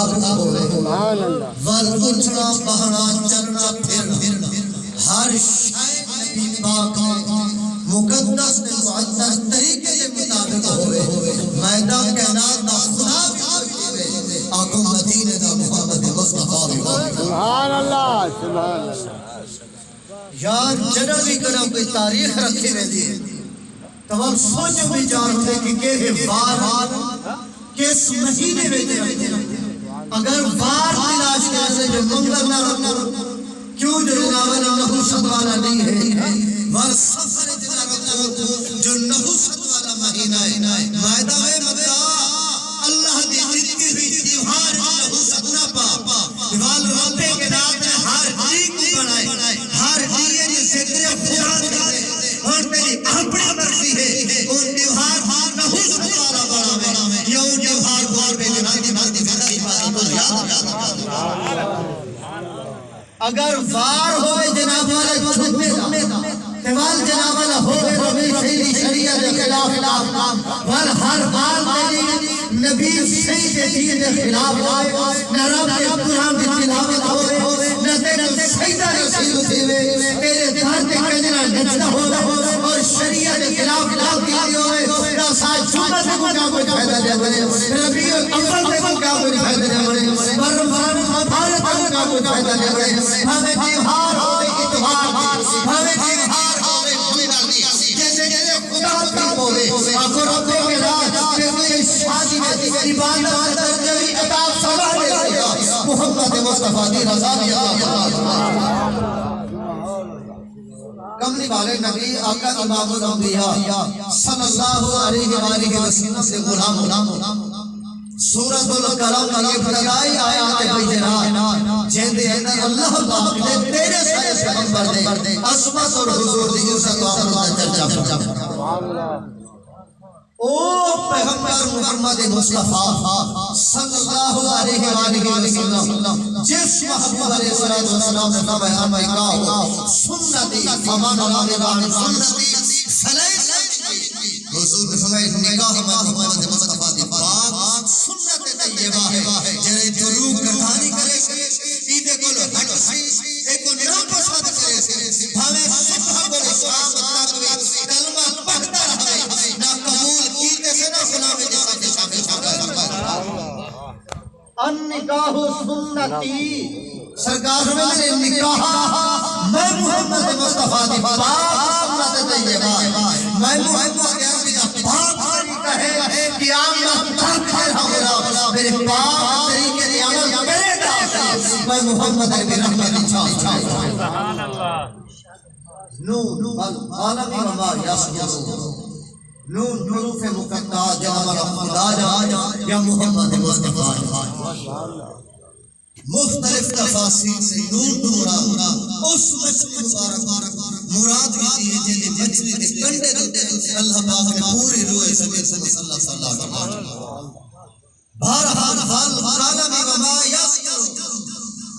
مطابق ہوئے ول اٹھنا بہنا چلنا پھرنا ہر شے نبی پاک مقدس نے معزز طریقے کے مطابق ہوئے میدان کائنات دا خدا بھی آقا مدینے دا محمد مصطفیٰ بھی سبحان اللہ سبحان اللہ یار جنہ بھی کرم کوئی تاریخ رکھے رہ دیئے تو ہم سوچ بھی جان ہوتے کہ وار کس مہینے میں دے اگر وار تلاش کرنے جو منگل نہ رکھو کیوں جو جناوال نحوست والا نہیں ہے وار سفر جنہ رکھو جو نحوست والا مہینہ ہے مائدہ میں مدہ اللہ دی جتکی ہوئی تیوہار نحوست نہ پا دیوال ربے کے نام نے ہر چیز کو بنائے ہر چیز جسے تیرے خدا دے اور میری اپنی مرضی ہے ان تیوہار نحوست والا بڑا میں یا ان تیوہار بار بے جناب دی مرضی فیدائی باری یاد اگر وار ہوئے جناب والا چھوٹے دا تیوال جناب والا ہوئے ربی شہری شریعہ دے خلاف ور ہر بار میری نبی صحیح کے دین کے خلاف ہوئے نہ رب کے قرآن کی تلاوت ہوئے نہ تیرے سیدہ رسول ہوئے تیرے دھر کے کجرہ نچنا ہوئے اور شریعت کے خلاف کی ہوئے نہ ساتھ جمعہ سے کو کیا کوئی فائدہ دے بڑے ربی اول سے کو کیا کوئی فائدہ دے بڑے برمان بھارت کو کیا کوئی فائدہ دے بڑے ہمیں تیوہار ہوئے اتوار ہمیں تیوہار ہوئے کوئی نالی جیسے خدا کا بولے آخر ربے کے رات تیرے شادی میں عبادت ترجوی عطا صلاح دے محمد مصطفیٰ دی رضا دی کملی والے نبی آقا امام الانبیاء صلی اللہ علیہ وآلہ وسلم سے غلام سورۃ القلم کا یہ ابتدائی آیات بجرات جن دے اندر اللہ پاک نے تیرے سارے پیغمبر دے عظمت اور حضور دی عزت و احترام کا چرچا او پیغمبر محمد مصطفیٰ صلی اللہ علیہ وآلہ وسلم جس محبوب علیہ السلام نے فرمایا میں کہا سنتی فمن رغب عن سنتی فلیس حضور نے فرمایا نکاح محمد مصطفیٰ دی پاک سنت طیبہ ہے جنہیں دروغ کردانی کرے عید کل ہٹ ایک کو ناپسند کرے بھاوے صبح کو اسلام تقوی کلمہ پڑھتا رہے نہ قبول کیتے سے نہ غلام جیسا کے شامل النکاح سنتی سرکار میں نکاح میں محمد مصطفیٰ دی پاک سنت طیبہ میں محمد پاک طریقہ ہے قیامت تک ہے میرے پاک طریقے دی عمل کرے گا میں محمد کی رحمت چاہتا سبحان اللہ نون عالمی وما یسجد نون حروف مقطعہ جناب خدا یا محمد مصطفیٰ مختلف تفاصیل سے نون ڈھونڈا اس مچھلی مبارک مراد کی دیئے جنہیں مچھلی کے کنڈے دوتے اللہ پاک نے پوری روئے سمیت صلی اللہ علیہ وسلم بہرحال عالمی وما یسجد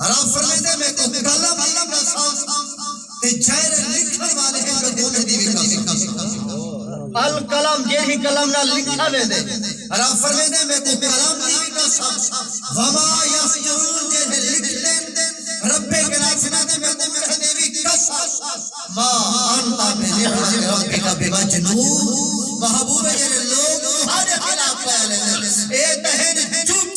رب فرمیدے میں کو کلم کا سانس تے جائر لکھن والے ہیں کہ دولے دیوی کا الکلم جیہی کلم نہ لکھا لے دے رب فرمیدے میں کو کلم دیوی کا سانس وما یسجد جیہی لکھ لیں رب کے ناچنا دے میں کو مرہ دیوی کا سانس ما انتا بنعمت ربک بمجنون محبوب جنہیں لوگ تمہارے خلاف پہلے دے اے تہن چوپ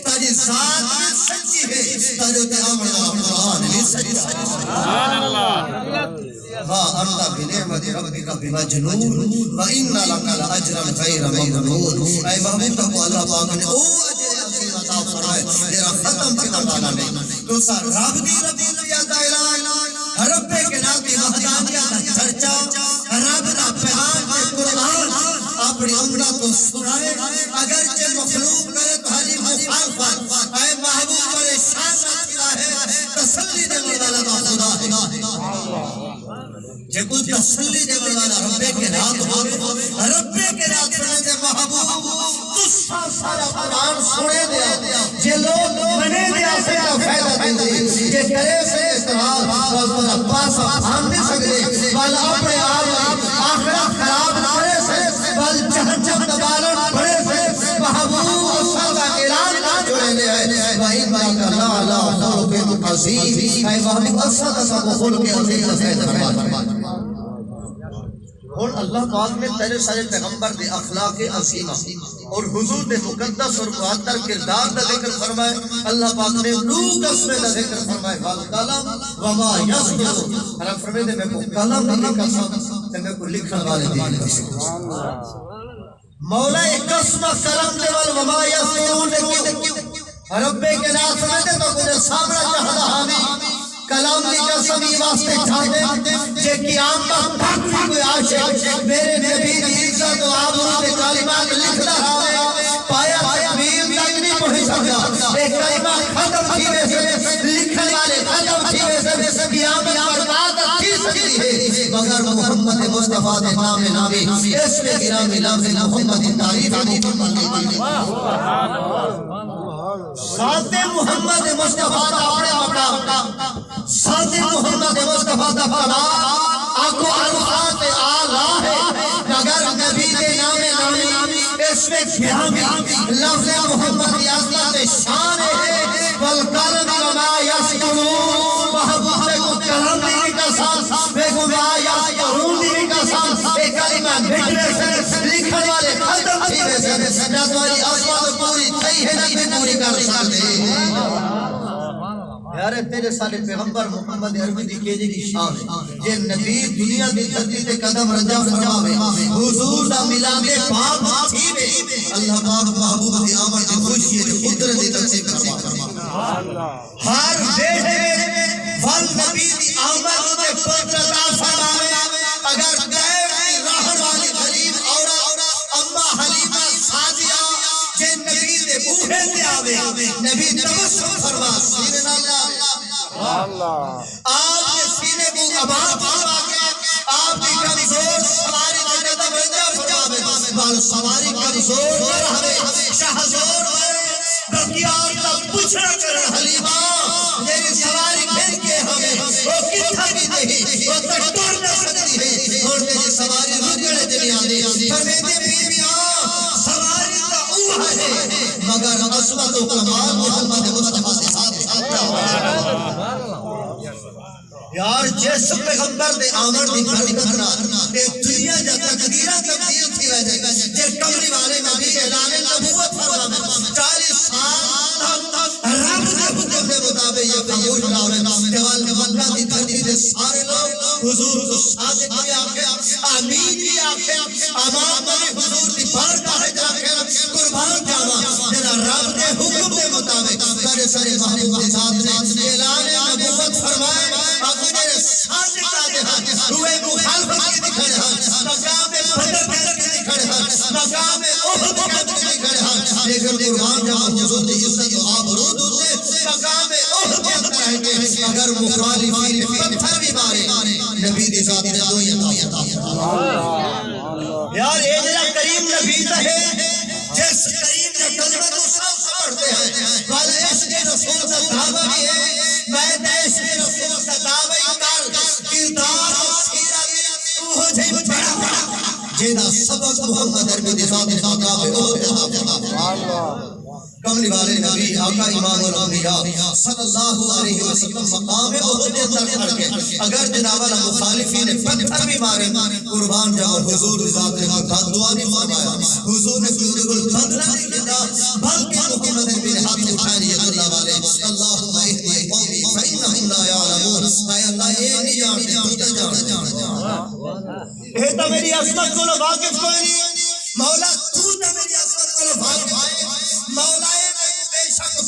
تاجی ذات میں سچی ہے تاجو تے عمل قرآن لی سچی سبحان اللہ ما انتا بنعمت ربک بمجنون وَإِنَّ لَكَ لَأَجْرًا غَيْرَ مَمْنُونٍ اے محبوب کو اللہ پاک نے او اجر عظیم عطا فرمائے تیرا ختم کرنے والا نہیں تو سا رب دی ربوبیت کا اعلان رب کے نام کی وحدانیت کا چرچا رب کا پیغام کے قرآن اپنی امرہ کو سنائے اگرچہ مخلوق کرے تمہاری مخالفت اے محبوب اور شان رکھتا ہے تسلی دے والا خدا ہے جے کوئی تسلی دے والا رب کے رات رب کے رات سنے دے محبوب تو سارا قرآن سنے دیا جے لوگ منے دیا سے کا فائدہ دے جے کرے سے استعمال اور پاس ہم نہیں سکتے بل اپنے آپ آخرت خراب کرے سے بل جہنم دبالن پڑے سے محبوب صلی اللہ علیہ وسلم جوڑے لے آئے عظیم اے واحد اسد اسد خلق عظیم فیض فرما اور اللہ پاک نے تیرے سارے پیغمبر دے اخلاق عظیمہ اور حضور دے مقدس اور معطر کردار دا ذکر فرمائے اللہ پاک نے روح قسمے دا ذکر فرمائے والقلم وما یسطرون اللہ فرمائے دے میں کو قلم نہیں قسم تے میں کو لکھن والے دے مولا قسم قلم دے وال وما یسطرون رب کے نام سمجھتے تو کچھ سامرا چاہتا ہمیں کلام کی قسم یہ واسطے کھاتے جے قیامت تک بھی کوئی عاشق میرے نبی کی عزت و آبرو کے کلمات لکھتا رہا پایا تکمیل تک نہیں پہنچ سکتا ایک کلمہ ختم تھی ویسے لکھنے والے ختم تھی ویسے قیامت برباد تھی سکتی ہے مگر محمد مصطفیٰ دے نام نامی اس میں گرامی لفظ محمد تعریف مکمل ساتھ محمد مصطفیٰ دا اپنے مقام ساتھ محمد مصطفیٰ دا کلام آنکھوں الفاظ اعلیٰ ہے مگر نبی دے نام نامی اس میں گرامی لفظ محمد عظمت شان ہے والقلم وما یسطرون محبوب کو کلام دی قسم بے ما یسطرون دی قسم ایک کلمہ بھٹنے سے لکھن والے ختم تھی ویسے نہ تمہاری عظمت پوری تھی ہے نہ پوری کر سکتے یارے تیرے سارے پیغمبر محمد عربی دی کیجی کی شان ہے یہ نبی دنیا دی دھرتی تے قدم رجا فرماوے حضور دا ملاد پاک تھی وے اللہ پاک محبوب دی آمد دی خوشی ہے قدرت دی تقسیم فرما ہر بیٹے ول نبی دی آمد تے پتر عطا فرماوے اگر غیر کی راہن والی غریب عورت اما حلیمہ سعدیہ جے نبی دے بوہے تے آوے نبی تبسم فرما سینے نال آپ کے سینے کو عباد فرما کے آپ کی کمزور سواری دے قدم رجا فرماوے بال سواری کمزور نہ رہے شہزور بکیار تک پوچھنا کرن حلیمہ میری سواری گھر کے ہمیں وہ کتھا بھی نہیں وہ تک ٹور نہ سکتی ہے اور میری سواری رکڑے دلی آنے فرمیدے بیویاں سواری تا اوہ ہے مگر عظمت و کمال محمد مصطفیٰ سے ساتھ یار جس پیغمبر دے آمد دی برکت نال اے دنیا جا تقدیراں تبدیل تھی وے جے کملی والے نبی اعلان نبوت فرماوے 40 سال رب دے حکم دے مطابق یہ قبول کراوے جوال مکہ دی دھرتی دے سارے لوگ حضور کو صادق بھی آکھے آمین بھی آکھے امان بنی حضور دی بارگاہ جا کے قربان جاواں جڑا رب دے حکم دے مطابق سارے سارے محبوب دے ساتھ نے اعلان نبوت فرمائے ہوئے مخالفت کی دکھڑے ہیں مقام بدر کی دکھڑے ہیں مقام احد کی دکھڑے ہیں لیکن قربان جہاں حضور دی عزت و آبرود ہوتے مقام احد کے اندر رہیں گے اگر مخالفین پتھر بھی مارے نبی دی ذات نے دو عطا یار اے جڑا کریم نبی ہے جس کریم نے کلمہ کو صاف پڑھتے ہیں بل عشق رسول کا دعویٰ بھی ہے میں عشق رسول کا دعویٰ کردار و سیرت وہ جے بڑا جینا سبق محمد عربی دی ذات کملی والے نبی آقا امام الانبیاء صلی اللہ علیہ وسلم مقام احد کے اندر کھڑ کے اگر جناب والا مخالفین پتھر بھی مارے قربان جاؤ حضور دی ذات نے دعا نہیں فرمایا حضور نے بالکل بدلہ نہیں کیا بلکہ محمد عربی نے ہاتھ اٹھائے اللہ والے اللہم اہدی قومی فإنہم لا یعلمون اے اللہ یہ نہیں جانتے تو جانتے اے تو میری عظمت کو واقف کوئی نہیں مولا تو نہ میری عظمت کو واقف مولا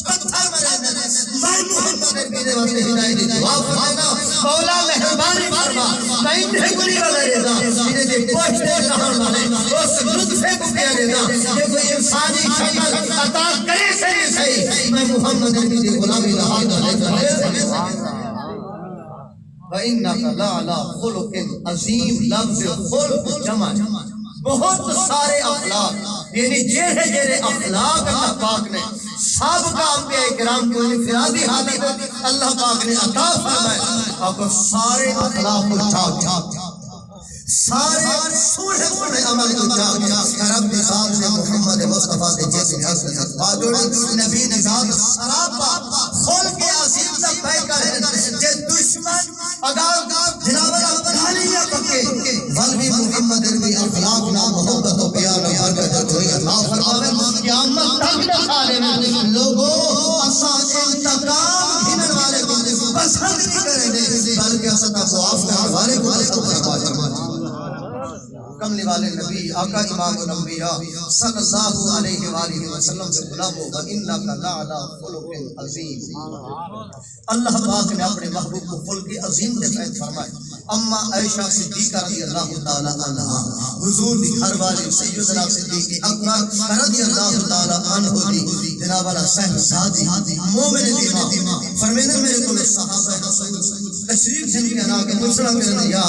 پتھر میں محمد عربی نے واسطے ہدایت دی دعا فرمانا مولا مہربانی فرما میں انہیں گلی والا رضا انہیں دے پوچھتے رہن والے اس لطفے کو کیا رضا کہ کوئی انسانی شکل عطا کرے صحیح میں محمد عربی دی غلامی رہا کر وَإِنَّكَ لَعَلَىٰ خُلُقٍ عظیم لفظ خلق جمع بہت سارے اخلاق یعنی جہے جہے اخلاق اللہ پاک نے سابقہ انبیاء کرام کو انفرادی حالت اللہ پاک نے عطا فرمائے آپ کو سارے اخلاق کو چاک سارے سوڑے سوڑے عمل کو چاک رب ذات سے محمد مصطفیٰ سے جیسے حسن بادر نبی نظام سراپا خلق عظیم تک بے کر اگر جناب ابراہیم یا پکے ولوی محمد ربی اخلاق نہ محبت و پیار و برکت ہوئی اللہ فرماوے قیامت تک نہ سارے لوگوں اساں انتقام گھنن والے کو پسند نہیں کریں گے بلکہ اساں معاف کرنے والے کو پسند فرمائے کملی والے نبی آقا امام الانبیاء صلی اللہ علیہ وآلہ وسلم سے غلام ہوگا انکا لعلا خلق عظیم اللہ پاک نے اپنے محبوب کو خلق عظیم کے تحت فرمائے اما عائشہ صدیقہ رضی اللہ تعالی عنہ حضور دی گھر والی سیدنا صدیق اکبر رضی اللہ تعالی عنہ دی جناب والا صاحبزادی مومن دی ماں فرمینے میرے کو صحابہ رسول تشریف جن کے نا کہ مسلم کرنے یا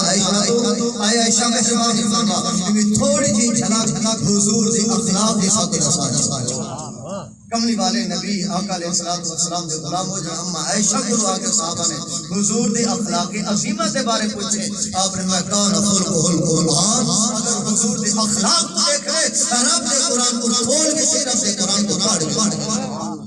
عائشہ مہربانی فرما تھوڑی جی جھلک حضور دی اخلاق کے ساتھ رسال کملی والے نبی آقا علیہ السلام کے غلام ہو جہاں اما عائشہ کو آگے صحابہ نے حضور دی اخلاق عظیمہ کے بارے پوچھے آپ نے کہا خلق القرآن اگر حضور دی اخلاق کو دیکھ لے رب دے قرآن کو کھول کے سیرت دے قرآن کو پڑھ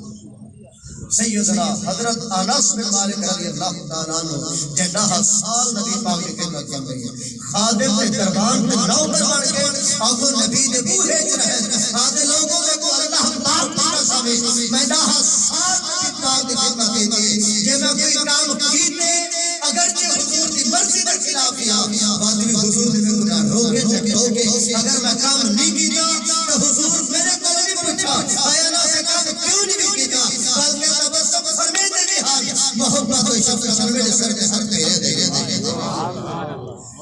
سیدنا حضرت انس بن مالک رضی اللہ تعالیٰ عنہ جنہ سال نبی پاک کی خدمت کر رہی ہے خادم کے دربان میں نوکر بن کے آگو نبی نے بوہے چرہے آگے لوگوں میں کو اللہ پاک پاک سامنے میں نہ سال نبی پاک کی خدمت کی تھی یہ میں کوئی کام کیتے اگرچہ حضور کی مرضی کے خلاف کیا بعد میں حضور نے مجھے روکے اگر میں کام نہیں کیا تو حضور میرے کو نہیں پوچھا آیا نہ سے کام کیوں نہیں کیا بلکہ تبسم فرمیدے نہیں محبت و شفقت فرمیدے سر کے سر تیرے دے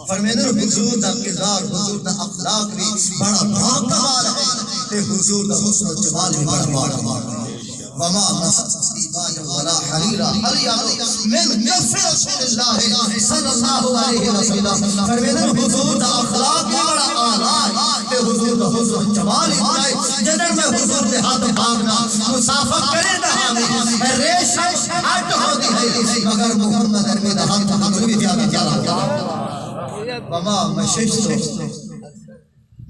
فرمیدے حضور دا کردار حضور دا اخلاق بھی بڑا کمال ہے تے حضور دا حسن و جمال بھی بڑا کمال ہے وما مسد دیبایا ولا حریرا حریارا من کف رسول اللہ صلی اللہ علیہ وسلم فرمیدے حضور دا اخلاق بھی بڑا آلہ تے حضور دا حسن و جمال بھی جنر میں حضور دے ہاتھ بھاگنا مسافر کرے نہ ریش ہٹ ہوتی ہے مگر محمد ارمی دا ہاتھ بھاگنا بھی زیادہ جانا وما مششت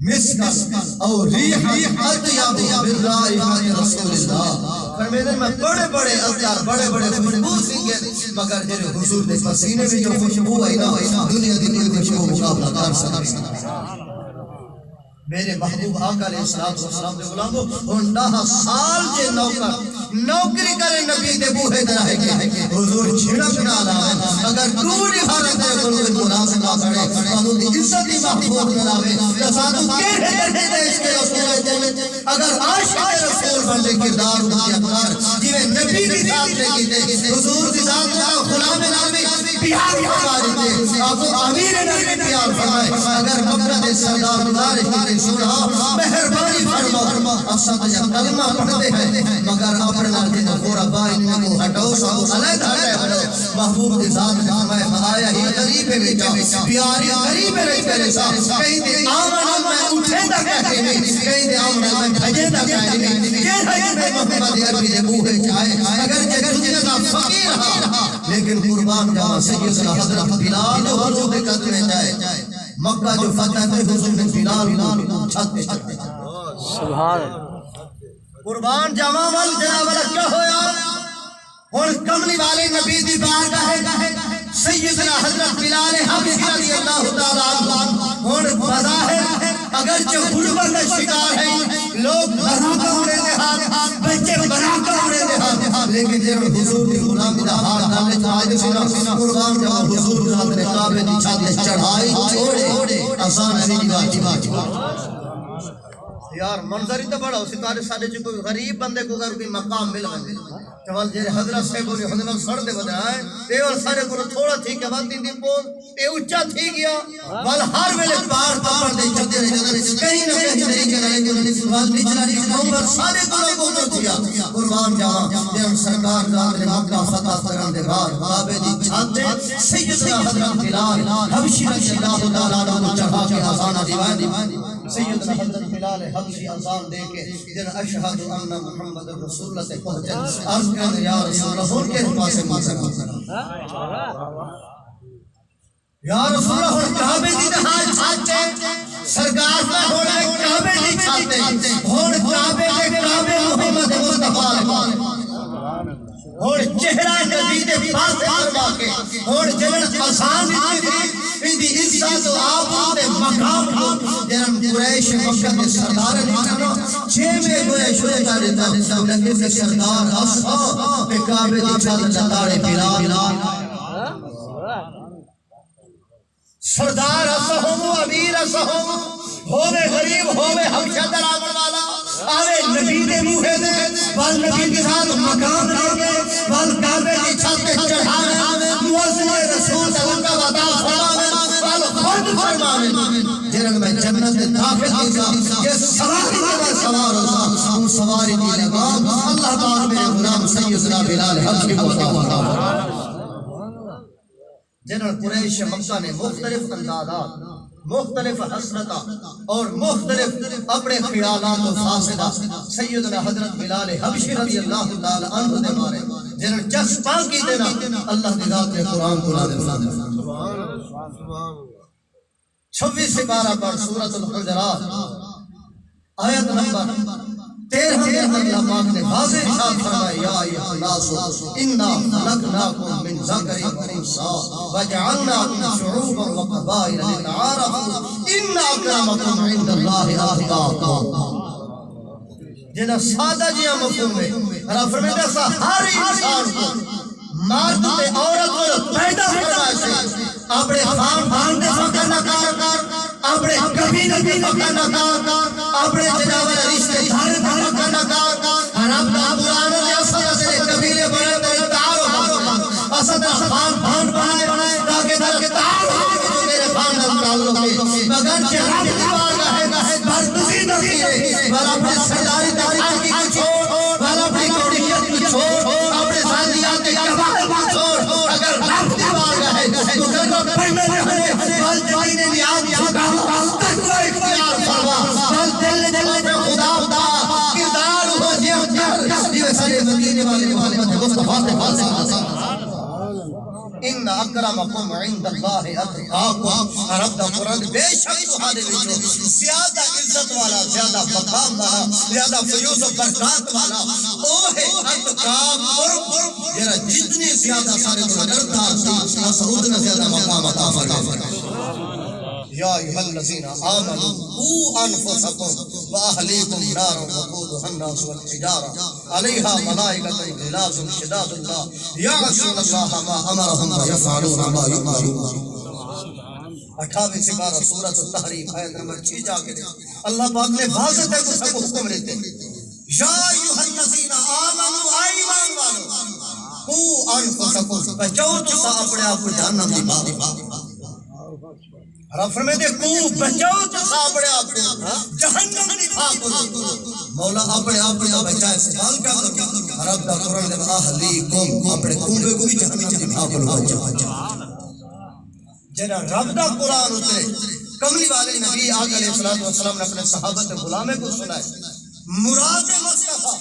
مسکن او ریح اطیب من رائحت رسول اللہ فرمیدن میں بڑے بڑے اطیار بڑے بڑے خوشبو سنگے مگر جنہیں حضور دے پسینے میں جو خوشبو آئی نا دنیا دی کوئی خوشبو مقابلہ کر سکتے میرے محبوب آقا علیہ السلام دے غلامو انڈاہ سال جے نوکری کرے نبی دے بوہے دراہے کے حضور چھڑک نہ آئے اگر دوری حالت ہے قلوب مناسب نہ کرے قانون دی عزت دی محبوب نہ آئے جسادو کیڑے کرنے دے اس کے رسول دے اگر عاشق رسول بندے کردار ہوتی اکبر جیوے نبی کی ذات لے کی دے حضور دی ذات لے غلام نبی پیار ہماری دے آقو امیر نبی پیار فرمائے اگر مقرد سردار مدارک کی سنا مہربانی فرما اصلا جب کلمہ پڑھتے ہیں مگر اپنا دن پورا بائی نمو ہٹو سو علیہ ہے محبوب کی ذات فرمائے آیا ہی قریب ہے بیٹا پیاری قریب ہے میرے ساتھ کہیں دے آمنا میں اٹھے دا کہتے ہیں کہیں دے آمنا میں بھجے دا کہتے ہیں یہ ہے میں محمد عربی دے بوہے چاہے اگر جے دنیا دا فقیر رہا لیکن قربان جانا سیدنا حضرت بلال حضور کے قدمے جائے مکہ جو فتح تے حضور نے بلال کو چھت پہ چڑھتے سبحان قربان جاواں وال جناب والا کیا ہویا اور کملی والے نبی دی بارگاہ ہے سیدنا حضرت بلال حبشی رضی اللہ تعالی عنہ اور بظاہر اگرچہ غربت کا شکار ہے لوگ براکہ ہونے دے ہاتھ بچے براکہ ہونے دے ہاتھ لیکن جب حضور کی غلامی دا ہاتھ ڈالنے چاہے سینا قربان جب حضور ذات نے کعبے دی چھت چڑھائی چھوڑے آسان نہیں جی یار منظر ہی تو بڑا ہو ستارے سارے جو کوئی غریب بندے کو اگر کوئی مقام مل گئے چوال جیرے حضرت صاحب نے حضرت سڑ دے بدے آئے تے اور سارے کو تھوڑا تھی کہ وقت دی پون تے اونچا تھی گیا وال ہر ویلے پار پڑ دے چلتے رہے کہیں نہ کہیں نہیں کرے وال نچلا نمبر سارے کو تھیا قربان جاواں تے سرکار ذات نے مکہ فتح کرن دے بعد کعبے دی چھت سیدنا حضرت بلال حبشی رضی اللہ تعالی عنہ چڑھا کے اذان دیوان سیدنا حضرت بلال حبشی اذان دے کے جن اشہد ان محمد رسول اللہ سے پہنچے عرض کرنے یا رسول اللہ ان کے پاس مانسا یا رسول اللہ ہن کعبے دی دہائی چھاتے سرکار کا ہونا ہے کعبے دی چھاتے ہن کعبے دے کعبے محمد مصطفیٰ اور چہرہ نبی دے پاس فرما کے اور جنن آسان دی عزت و آباد دے مقام کو جنن قریش مکہ دے سردار نے چھ میں گویا شروع کر دیتا لیکن دے سردار اصحاب دے کعبے دی چھت لتاڑے بلال سردار اصحاب امیر اصحاب ہوے غریب ہوے حبشہ درآمد والا آوے نبی دے موہے دے وال نبی کے ساتھ مقام لے گئے وال کعبے کی چھت پہ چڑھاوے مؤذن رسول اللہ کا وعدہ فرماوے وال خود فرماوے جنن میں جنت داخل ہوگا یہ سواری میں سوار ہوگا وہ سواری کی لگام اللہ پاک میرے غلام سیدنا بلال حبشی کو عطا فرمائے جنرل قریش مکہ نے مختلف اندازات مختلف حسرتہ اور مختلف اپنے خیالات و فاسدہ سیدنا حضرت بلال حبشی رضی اللہ تعالی عنہ دے مارے جنرل جس پاکی دینا اللہ دی ذات نے قرآن کو نازل فرمایا 26 سے 12 پر سورۃ الحجرات آیت نمبر 13 میں اللہ پاک نے واضح ارشاد فرمایا یا ایھا الناس انا خلقناکم من ذکر و انثى وجعلناکم شعوبا وقبائل لتعارفوا ان اکرمکم عند اللہ اتقاکم جنہاں سادہ جیا مفہوم ہے اللہ فرماتا ہے ہر انسان کو مرد تے عورت کو پیدا فرمایا ہے اپنے خاندان دے فکر نہ کر اپنے قبیلے دے فکر نہ کر اپنے جناب رشتہ دار دے فکر نہ کر حرام دا قرآن دے اثر سے قبیلے بڑے بڑے تعارف اسد خاندان بنائے تاکہ تعارف میرے خاندان تعلق ہے مگر جہاد کی بارگاہ ہے برگزید ہے والا اپنے سرداری داری کی کو چھوڑ والا اپنی قومیت کو چھوڑ اپنے ذاتیات کے قبائل کو چھوڑ اگر رب کی بارگاہ ہے تو گھر کو پہلے رہے وال جائیں نیاز جھکا تقوی اختیار فرما وال دل میں خدا کردار ہو یہ سارے مدینے والے مصطفیٰ کے پاس ان اکرمکم عند اللہ اتقاکم رب دا قرآن بے شک تمہارے وچوں زیادہ عزت والا زیادہ مقام والا زیادہ فیوز و برکات والا او ہے اتقاکم جرا جتنی زیادہ سارے تو ڈرتا سی اتنا زیادہ مقام عطا فرمائے یا ایھا الذین آمنوا قوا انفسکم واہلیکم نارا وقودها الناس والحجارہ علیہا ملائکۃ غلاظ شداد لا یعصون اللہ ما امرهم ویفعلون ما یؤمرون 28 سے 12 سورۃ التحریم آیت نمبر 6 جا کے اللہ پاک نے واضح طور پر سب کو حکم دیتے یا ایھا الذین آمنوا ایمان والو قوا انفسکم بچاؤ تو اپنے آپ کو جہنم کی بات رب فرماتے کو بچاؤ تو اپنے آپ کو جہنم کی بات مولا اپنے آپ کو بچائے سوال کیا کرو رب دا قرآن دے اہلیکم اپنے کنبے کو بھی جہنم کی بات جنا رب دا قرآن اترے کملی والے نبی آقا علیہ السلام نے اپنے صحابہ تے غلامے کو سنائے مراد مصطفیٰ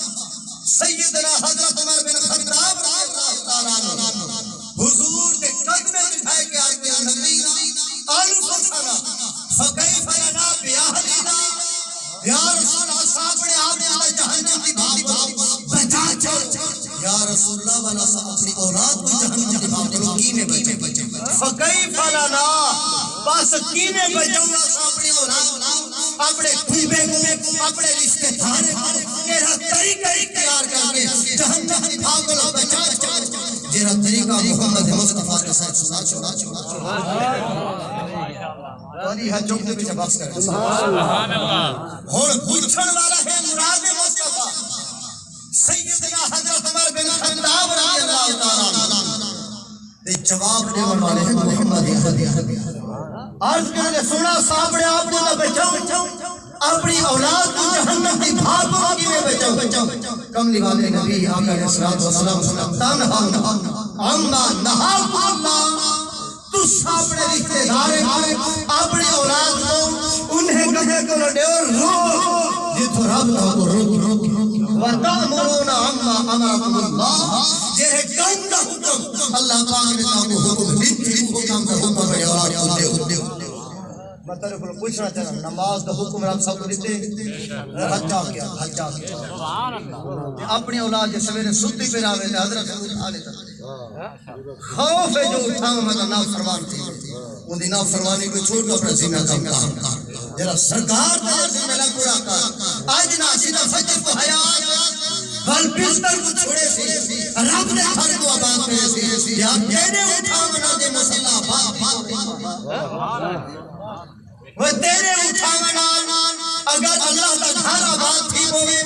سیدنا حضرت عمر بن خطاب رضی اللہ تعالیٰ عنہ حضور کے قدمے بٹھائے کے آتے ہیں نبی انفسنا فکیف لنا بیاہلینا یا رسول اللہ صاحب نے آپ نے جہنم کی بات بچا چھوڑ یا رسول اللہ والا صاحب اپنی اولاد کو جہنم کی بات روکی میں بچے فکیف لنا بس کینے بچاؤں اپنی اولاد اپنے خیبے کو اپنے رشتے دار میرا طریقہ اختیار کر کے جہنم کی بات کو بچا جیرا طریقہ محمد مصطفیٰ کے ساتھ سنا چھوڑا ولی ہاں چوک دے پیچھے بخش کرے سبحان اللہ اور پوچھن والا ہے مراد مصطفیٰ سیدنا حضرت عمر بن خطاب رضی اللہ تعالیٰ عنہ جواب دینے والے ہیں محمد عرض کرنے سنا صاحب نے آپ کو بچاؤ اپنی اولاد کو جہنم کی بھاگوں کی میں بچاؤ کملی والے نبی آقا علیہ السلام تنہا اما نہاکم اللہ تو اپنے رشتے دار اپنے اولاد کو انہیں کہے کرو دے اور رو جی تو رب کو روک وَتَأْمُرُونَ عَمَّا أَمَرَكُمُ اللَّهُ یہ ہے کام کا حکم اللہ پاک نے کام کو حکم دیتے حکم کا حکم بڑے اولاد کو دے میں تیرے کو پوچھنا چاہتا ہوں نماز کا حکم رب سب کو دیتے حجا کیا اپنی اولاد جو سویرے ستی پہ آوے تھے حضرت آلے تھا خوف ہے جو اٹھاؤں میں تو ناف فرمان تھی ان دی ناف فرمانی کو چھوڑ کو اپنا ذمہ کام کام جرا سرکار تیرے ذمہ لگ پورا کام آج ناسیدہ فجر کو حیات بل بستر کو چھوڑے سی رب نے گھر کو آباد کرے سی یا تیرے اٹھاؤں نہ دے مسئلہ باپ وہ تیرے اٹھاونا اگر اللہ کا گھر آباد تھی ہوئے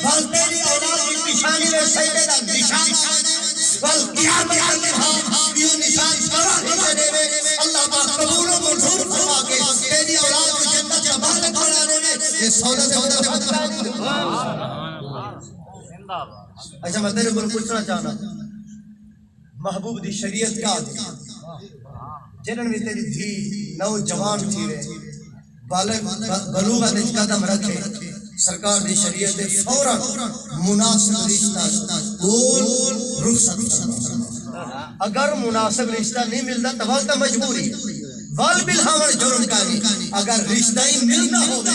بل تیری اولاد کی نشانی میں سیدے دا نشان بل قیامت کے ہاں یہ نشان کرا ہی دے اللہ پاک قبول و منظور فرما کے تیری اولاد کو جنت کا بالغ بنا دے یہ سودا اچھا میں تیرے کو پوچھنا چاہنا محبوب دی شریعت کیا دی جنہوں میں تیری دھی نوجوان تھی رہے بلوغت قدم رکھے سرکار دی شریعت دے فوراً مناسب رشتہ گول رخصت اگر مناسب رشتہ نہیں ملتا تو والدہ مجبوری وال بالحاور جرم کاری اگر رشتہ ہی ملنا ہوگا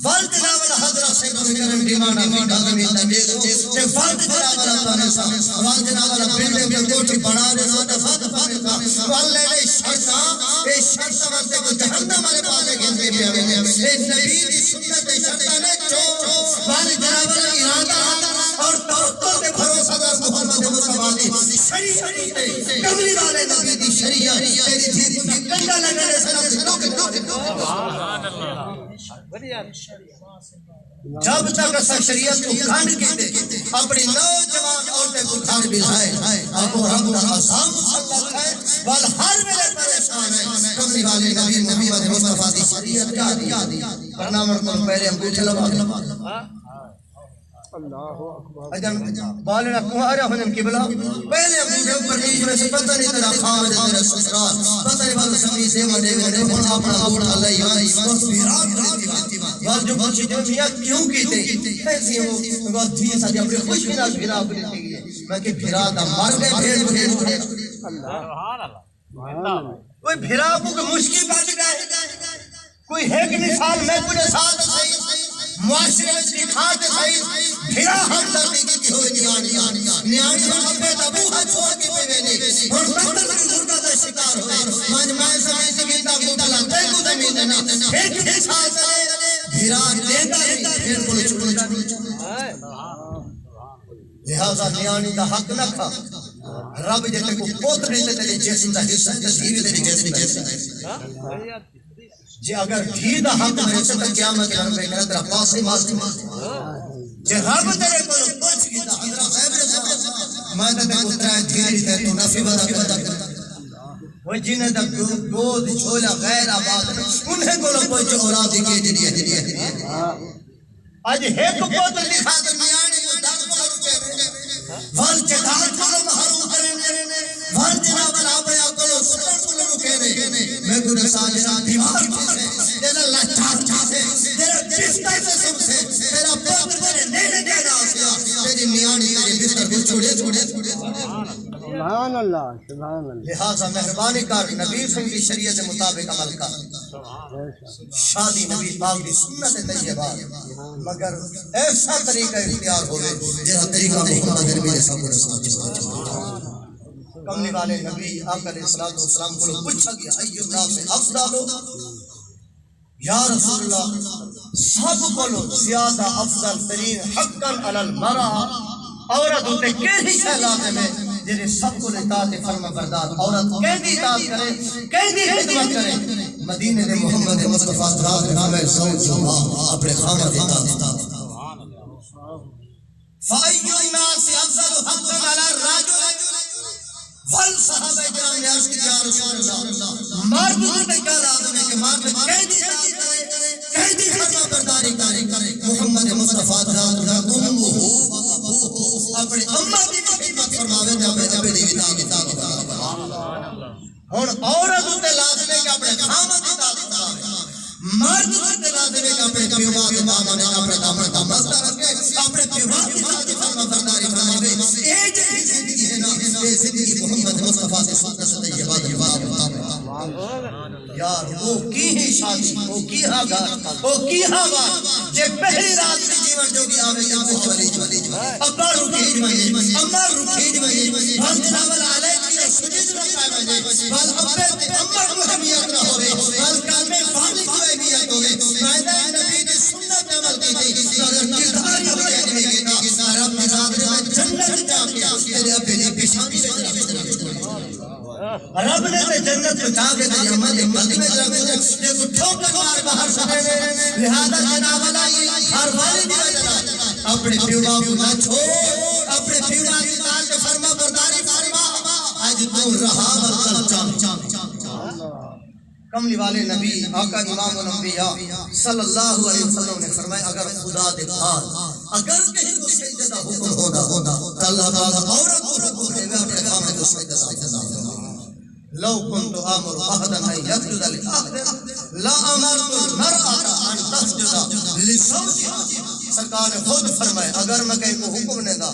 والد ناولا حضرت سے کرم دیوانا فیڈا زمینہ دے دو کہ والد ناولا پانے سا والد ناولا بلڈے میں کوٹی بڑھا دے سا دفات پانے سا والد نے شرطا اے شرطا وقت کو جہنم والے پانے گھنٹے بھی آگے اے نبی دی سنت شرطا نے جو والد ناولا ارادہ اور توقع دے بھروسہ دار محمد مصطفیٰ دی شریعت کملی والے نبی دی شریعت تیری دھیر کی کنڈا لگنے سلام سے جب تک اسا شریعت کو کھانڈ کے دے اپنی نوجوان عورتیں کو کھانڈ بھی لائے اب وہ رب کا عظام مسلط ہے بل ہر میرے پریشان ہے کملی والے نبی محمد مصطفیٰ دی شریعت کیا دی پرنامر کو پہلے ہم کو چلو اجن بالنا کمہارا ہونے کی بلا پہلے ہم کو اوپر نیچ میں سے پتہ نہیں تیرا خامد تیرا سسرال پتہ نہیں والا سمی سیوا دے گا ہن اپنا گوڑ اللہ یہاں بس ویرات بات جو بچی جو میاں کیوں کیتے ایسی وہ بات تھی ساری اپنے خوش بنا بھیرا اپنے کی میں کہ بھیرا دا مر گئے بھیڑ سبحان اللہ کوئی بھیرا کو مشکل بات گئے کوئی ایک مثال میں پورے سال صحیح معاشرے کی کھاٹ صحیح بھیرا ہم دردی کی ہوئی نیانی ہم اپنے تبو حج ہوا کی پیوے اور بندر کی غربت شکار ہوئے مجمعی سمیں سکیتا گوٹلا تیگو زمین دینا ایک مثال سے بھیرا دیتا ہی پھر بولے چھوڑے لہذا نیانی دا حق نہ کھا رب جیتے کو پوت دیتے تیرے جیسن دا حصہ دھیوے تیرے جیسن جی اگر دھی دا حق میرے سے تک قیامت رب میں کرد رہا پاسے ماستے جی رب تیرے کو پوچھ گیتا حضرت صاحب میں تے کو ترائے دھیری تے تو نفی بدا کرتا وہ جنہیں دا گود چھولا غیر آباد انہیں کو لوگ پوچھ اولادی کے دلیے آج ایک پوتر دکھا کر میانی کو دن بہر کے وال چکار کھولو محروم کریں وال جناب الابیا کلو سکر کلو رکے میں گنے ساجرہ دیوار سے تیرا لچار سے تیرا بستر سے سب سے تیرا پوتر تیرے نینے دینا آسیا تیری میانی تیرے بستر کو چھوڑے سبحان اللہ لہذا مہربانی کر نبی صلی کی شریعت مطابق عمل کر شادی نبی پاک دی سنت طیبہ مگر ایسا طریقہ اختیار ہوئے جہاں طریقہ محمد نبی صلی اللہ علیہ وسلم کملی والے نبی آقا علیہ السلام کو پوچھا گیا ایو الناس افضل یا رسول اللہ سب کو زیادہ افضل ترین حقا علی المرأة عورت ہوتے کیسی شہلازم ہے جنہیں سب کو اطاعت فرما بردار عورت کیسی اطاعت کرے کیسی خدمت کرے مدینہ دے محمد مصطفیٰ ذات نام زوج اللہ اپنے خامد اطاعت فَأَيُّ النَّاسِ أَفْضَلُ حَقًّا عَلَى الرَّجُلِ صحابہ کرام نے عرض کیا یا رسول اللہ مرد نے کیا لازم ہے کہ مرد قیدی اطاعت کرے قیدی فرما برداری کرے محمد مصطفیٰ ذات نام اپنے امہ کی خدمت فرماوے تے اپنے نبی دی اطاعت ہن عورت تے لازم ہے کہ اپنے خامد اطاعت فرماوے مرد تے لازم ہے کہ اپنے پیوا کے دامن اپنے دامن کا مسئلہ رکھے اپنے پیوا کی اطاعت فرما برداری فرماوے اے جو زندگی ہے نا یہ زندگی محمد مصطفیٰ سے سنت طیبہ یار او کی ہی شادی او کی ہا گھر او کی ہا بات جے پہلی رات میں جیون جوگی آوے یا وہ ولی ابا رکھی جمعے اما رکھی جمعے بھل جنابل علیہ کی سجد رکھا بجے بھل ابے اما کو حمیت نہ ہوئے بھل کلمے فالی کو اہمیت ہوئے قائدہ نبی کی سنت عمل کی تھی اگر کردار یہ کہنے کی نا رب کی ذات میں جنت جا کے تیرے ابے نے پیشانی سے رب نے جنت کو جا کے تیرے اما کے قلب میں رکھ دے کو ٹھوکر مار باہر سکے لہذا جناب والا یہ ہر والی دی وجہ اپنے پیوڑا کو نہ چھوڑ اپنے پیوڑا کی دال پہ فرما برداری فرما آج تو رہا ورکل چاند کملی والے نبی آقا امام الانبیاء صلی اللہ علیہ وسلم نے فرمایا اگر خدا دے بعد اگر کہیں کو سجدہ حکم ہونا تو اللہ تعالیٰ عورت کو حکم دے گا اپنے خامد کو سجدہ لو كنت آمر أحدا أن يسجد لأحد لا أمرت المرأة أن تسجد لزوجها سرکار نے خود فرمائے اگر میں کہیں کو حکم نے دا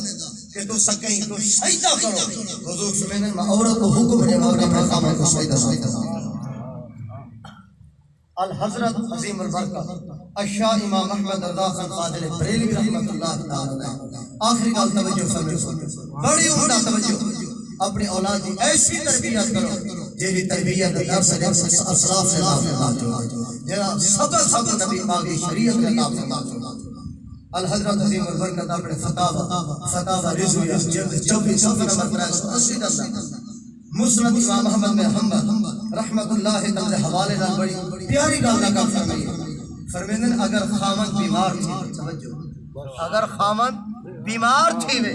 کہ تو سکیں تو سجدہ کرو حضور فرمائے میں عورت کو حکم نے دا اپنے خامد کو سجدہ الحضرت عظیم البرکہ الشاہ امام احمد رضا خان قادر بریلوی رحمت اللہ تعالی آخری گل توجہ فرمائے بڑی عمدہ توجہ اپنی اولاد کی ایسی تربیت کرو جیلی تربیت درس اسراف سے نافذات ہو جرا سبق نبی باغی شریعت کے نافذات ہو الحضرت عظیم البرکت اپنے فتاوہ رضویہ جلد 24 صفحہ نمبر 380 مسند امام احمد بن حنبل رحمت اللہ تعالی حوالے نال بڑی پیاری گل لگا فرمائے اگر خامن بیمار تھی توجہ اگر خامن بیمار تھی وے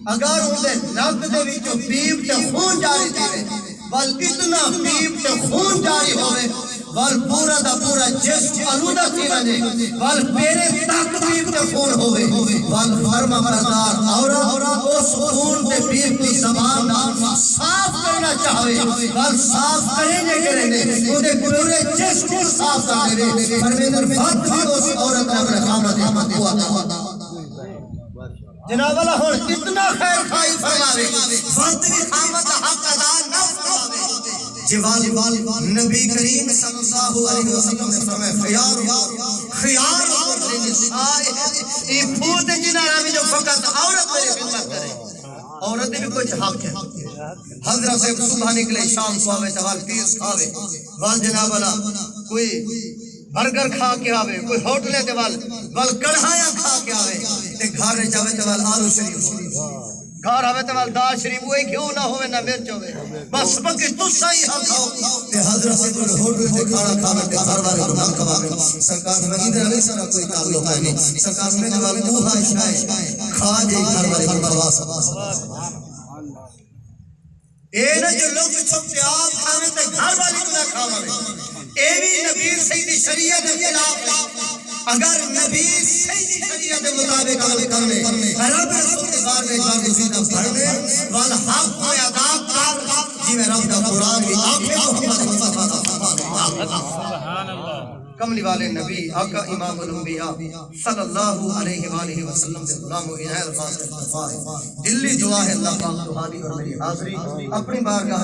اگر اندے نک دے وچوں پیپ تے خون جاری تھی وے بل اتنا پیپ تے خون جاری ہوئے بل پورا دا پورا جسم آلودہ تھی وجے بل پیرے تک پیپ تے خون ہوئے بل فرما بردار عورت اس خون تے پیپ کی زبان صاف کرنا چاہوے بل صاف کرنے اندے پورے جسم کو صاف کر دے فرمیدر بات بھی اس عورت اپنے خامد ہوا جناب اللہ ہون اتنا خیر خواہی فرماوے وقت بھی خامد حق ادا نہ فرماوے جوال نبی کریم صلی اللہ علیہ وسلم نے فرمایا خیار للنساء ای پھوت جنارہ میں جو فقط عورت میرے خدمت کرے عورت بھی کچھ حق ہے حضرت سے صبح نکلے شام کو آوے توال پیس کھاوے وال جناب اللہ کوئی برگر کھا کے آوے کوئی ہوٹلے تے وال کڑھائیاں کھا کے آوے تے گھر جاوے تے وال آلو شریف گھر آوے تے وال دال شریف ہوئے کیوں نہ ہوئے نہ مرچ ہوئے بس بکی تسا ہی حق کھاؤ تے حضرت سے کوئی ہوٹل تے کھانا کھاوے تے گھر والے کو نہ کھواوے سرکار میں ادھر علیہ السلام کوئی تعلق ہے نہیں سرکار میں جو وال اوہا شائے کھا جے گھر والے کو پرواز اے نہ جو لوگ چھپتے آپ کھاوے تے گھر والی کو نہ کھواوے اے بھی نبی سیدی شریعت کے خلاف اگر نبی سیدی شریعت کے مطابق عمل کرنے رب رسول کے بار میں جان گزیدہ پڑھنے والحق کو ادا کر جی میں رب کا قرآن کی آنکھیں محمد مصطفیٰ کملی والے نبی آقا امام الانبیاء صلی اللہ علیہ وآلہ وسلم سے غلام و انہی الفاظ کا اکتفا ہے دلی دعا ہے اللہ پاک روحانی اور میری حاضری اپنی بارگاہ